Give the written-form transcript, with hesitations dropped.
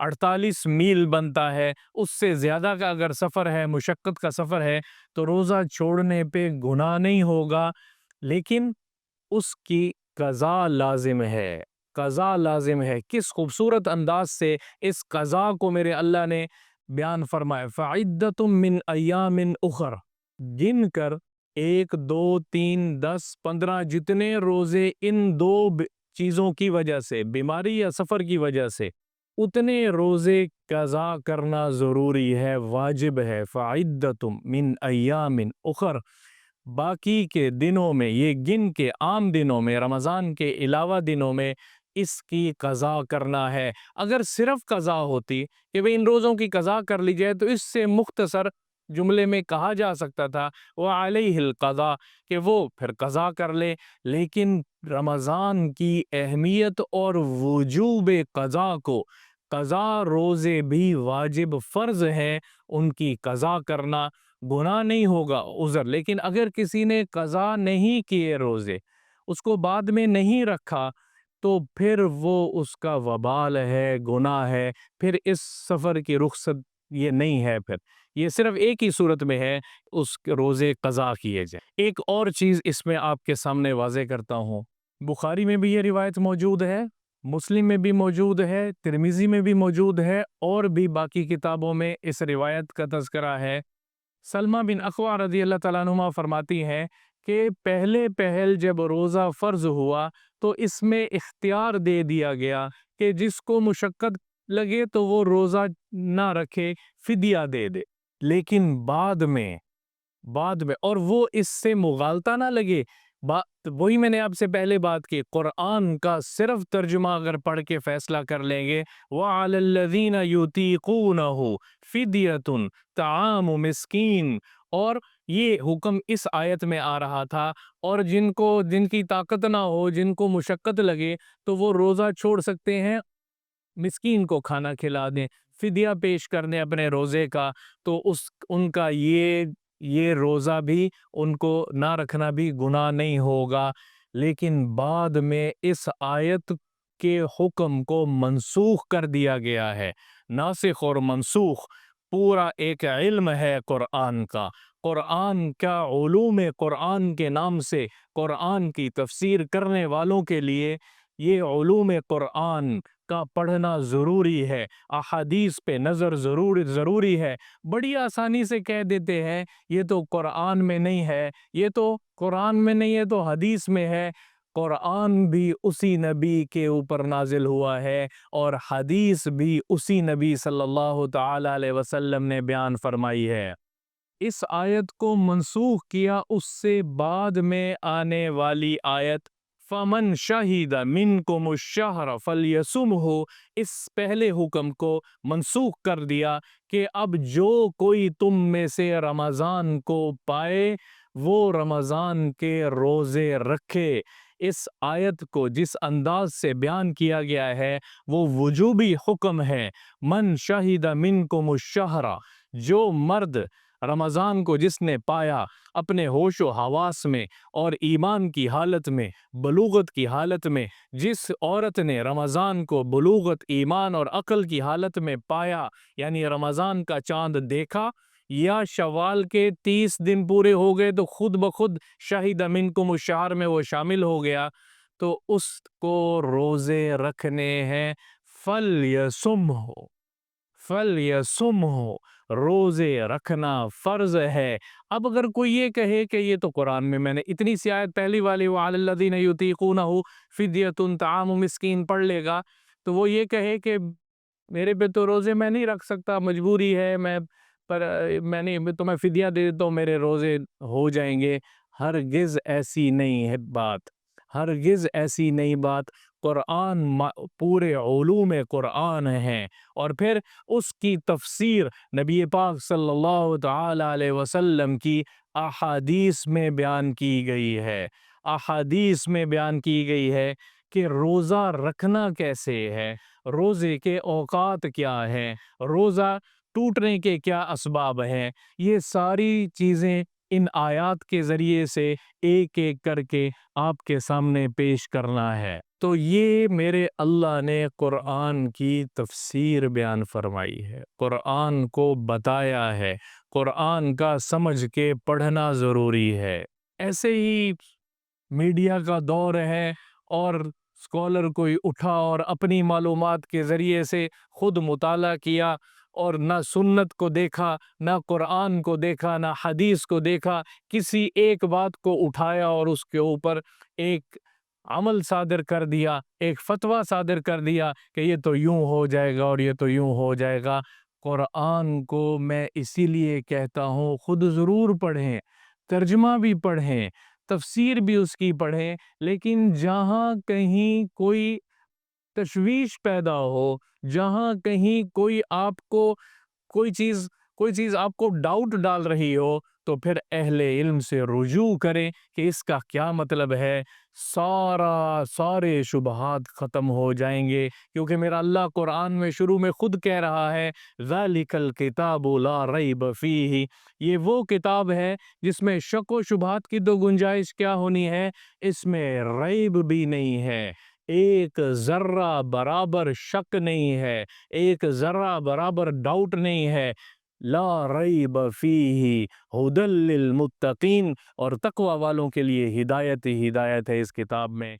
48 میل بنتا ہے، اس سے زیادہ کا اگر سفر ہے، مشقت کا سفر ہے، تو روزہ چھوڑنے پہ گناہ نہیں ہوگا، لیکن اس کی قضا لازم ہے، قضا لازم ہے۔ کس خوبصورت انداز سے اس قضا کو میرے اللہ نے بیان فرمایا، فَعِدَّةٌ مِّنْ أَيَّامٍ أُخَرَ، گن کر 1 2 3 10 15 جتنے روزے ان دو چیزوں کی وجہ سے، بیماری یا سفر کی وجہ سے، اتنے روزے قضا کرنا ضروری ہے، واجب ہے۔ فَعِدَّةٌ مِّنْ أَيَّامٍ أُخَرَ، باقی کے دنوں میں، یہ گن کے عام دنوں میں، رمضان کے علاوہ دنوں میں اس کی قضا کرنا ہے۔ اگر صرف قضا ہوتی کہ بھئی ان روزوں کی قضا کر لی جائے تو اس سے مختصر جملے میں کہا جا سکتا تھا وَعَلَيْهِ الْقَضَاء، کہ وہ پھر قضا کر لے، لیکن رمضان کی اہمیت اور وجوب قضا کو، قضا روزے بھی واجب فرض ہے ان کی قضا کرنا، گناہ نہیں ہوگا، عذر۔ لیکن اگر کسی نے قضا نہیں کیے روزے، اس کو بعد میں نہیں رکھا، تو پھر وہ اس کا وبال ہے، گناہ ہے، پھر اس سفر کی رخصت یہ نہیں ہے، پھر یہ صرف ایک ہی صورت میں ہے، اس روزے قضا کیے جائیں۔ ایک اور چیز اس میں آپ کے سامنے واضح کرتا ہوں، بخاری میں بھی یہ روایت موجود ہے، مسلم میں بھی موجود ہے، ترمذی میں بھی موجود ہے، اور بھی باقی کتابوں میں اس روایت کا تذکرہ ہے۔ سلمہ بن اخوع رضی اللہ تعالیٰ عنہما فرماتی ہیں کہ پہلے پہل جب روزہ فرض ہوا تو اس میں اختیار دے دیا گیا کہ جس کو مشقت لگے تو وہ روزہ نہ رکھے، فدیہ دے دے، لیکن بعد میں اور وہ اس سے مغالطہ نہ لگے، وہی میں نے آپ سے پہلے بات کی، قرآن کا صرف ترجمہ اگر پڑھ کے فیصلہ کر لیں گے وَعَلَى الَّذِينَ يُطِيقُونَهُ فِدْيَةٌ طَعَامُ مِسْكِين، اور یہ حکم اس آیت میں آ رہا تھا، اور جن کی طاقت نہ ہو، جن کو مشقت لگے تو وہ روزہ چھوڑ سکتے ہیں، مسکین کو کھانا کھلا دیں، فدیہ پیش کر دیں اپنے روزے کا، تو ان کا یہ روزہ بھی، ان کو نہ رکھنا بھی گناہ نہیں ہوگا۔ لیکن بعد میں اس آیت کے حکم کو منسوخ کر دیا گیا ہے، ناسخ اور منسوخ پورا ایک علم ہے قرآن کا، قرآن کا علوم قرآن کے نام سے، قرآن کی تفسیر کرنے والوں کے لیے یہ علوم قرآن کا پڑھنا ضروری ہے، احادیث پہ نظر ضروری ہے۔ بڑی آسانی سے کہہ دیتے ہیں یہ تو قرآن میں نہیں ہے، یہ تو قرآن میں نہیں ہے تو حدیث میں ہے۔ قرآن بھی اسی نبی کے اوپر نازل ہوا ہے، اور حدیث بھی اسی نبی صلی اللہ تعالی علیہ وسلم نے بیان فرمائی ہے۔ اس آیت کو منسوخ کیا اس سے بعد میں آنے والی آیت فَمَنْ شَهِدَ مِنْكُمُ الشَّهْرَ فَلْيَصُمْهُ، اس پہلے حکم کو منسوخ کر دیا کہ اب جو کوئی تم میں سے رمضان کو پائے وہ رمضان کے روزے رکھے۔ اس آیت کو جس انداز سے بیان کیا گیا ہے وہ وجوبی حکم ہے۔ من شہید منکم الشہر، جو مرد رمضان کو جس نے پایا اپنے ہوش و حواس میں اور ایمان کی حالت میں، بلوغت کی حالت میں، جس عورت نے رمضان کو بلوغت، ایمان اور عقل کی حالت میں پایا، یعنی رمضان کا چاند دیکھا یا شوال کے 30 دن پورے ہو گئے تو خود بخود شہید منکم الشہر میں وہ شامل ہو گیا، تو اس کو روزے رکھنے ہیں۔ فَلْيَصُمْهُ، روزے رکھنا فرض ہے۔ اب اگر کوئی یہ کہے کہ یہ تو قرآن میں نے اتنی سی آیت پہلی والی وَعَلَى الَّذِينَ يُطِيقُونَهُ فِدْيَةٌ طَعَامُ مِسْكِين پڑھ لے گا، تو وہ یہ کہے کہ میرے پہ تو روزے میں نہیں رکھ سکتا، مجبوری ہے، میں نہیں، تو میں فدیہ دے دیتا ہوں، میرے روزے ہو جائیں گے۔ ہرگز ایسی نہیں ہے بات، ہرگز ایسی نہیں بات۔ قرآن پورے علوم قرآن ہیں، اور پھر اس کی تفسیر نبی پاک صلی اللہ تعالی علیہ وسلم کی احادیث میں بیان کی گئی ہے، احادیث میں بیان کی گئی ہے کہ روزہ رکھنا کیسے ہے، روزے کے اوقات کیا ہیں، روزہ ٹوٹنے کے کیا اسباب ہیں، یہ ساری چیزیں ان آیات کے ذریعے سے ایک ایک کر کے آپ کے سامنے پیش کرنا ہے۔ تو یہ میرے اللہ نے قرآن کی تفسیر بیان فرمائی ہے، قرآن کو بتایا ہے، قرآن کا سمجھ کے پڑھنا ضروری ہے۔ ایسے ہی میڈیا کا دور ہے اور اسکالر کوئی اٹھا اور اپنی معلومات کے ذریعے سے خود مطالعہ کیا اور نہ سنت کو دیکھا، نہ قرآن کو دیکھا، نہ حدیث کو دیکھا، کسی ایک بات کو اٹھایا اور اس کے اوپر ایک عمل صادر کر دیا، ایک فتویٰ صادر کر دیا کہ یہ تو یوں ہو جائے گا اور یہ تو یوں ہو جائے گا۔ قرآن کو میں اسی لیے کہتا ہوں خود ضرور پڑھیں، ترجمہ بھی پڑھیں، تفسیر بھی اس کی پڑھیں، لیکن جہاں کہیں کوئی تشویش پیدا ہو، جہاں کہیں کوئی آپ کو کوئی چیز آپ کو ڈاؤٹ ڈال رہی ہو، تو پھر اہل علم سے رجوع کریں کہ اس کا کیا مطلب ہے۔ سارے شبہات ختم ہو جائیں گے، کیونکہ میرا اللہ قرآن میں شروع میں خود کہہ رہا ہے ذَلِكَ الْكِتَابُ لَا رَيْبَ فِيهِ، یہ وہ کتاب ہے جس میں شک و شبہات کی تو گنجائش کیا ہونی ہے، اس میں ریب بھی نہیں ہے، ایک ذرہ برابر شک نہیں ہے، ایک ذرہ برابر ڈاؤٹ نہیں ہے۔ لا ریب فیہ ھدی للمتقین، اور تقوی والوں کے لیے ہدایت ہی ہدایت ہے اس کتاب میں۔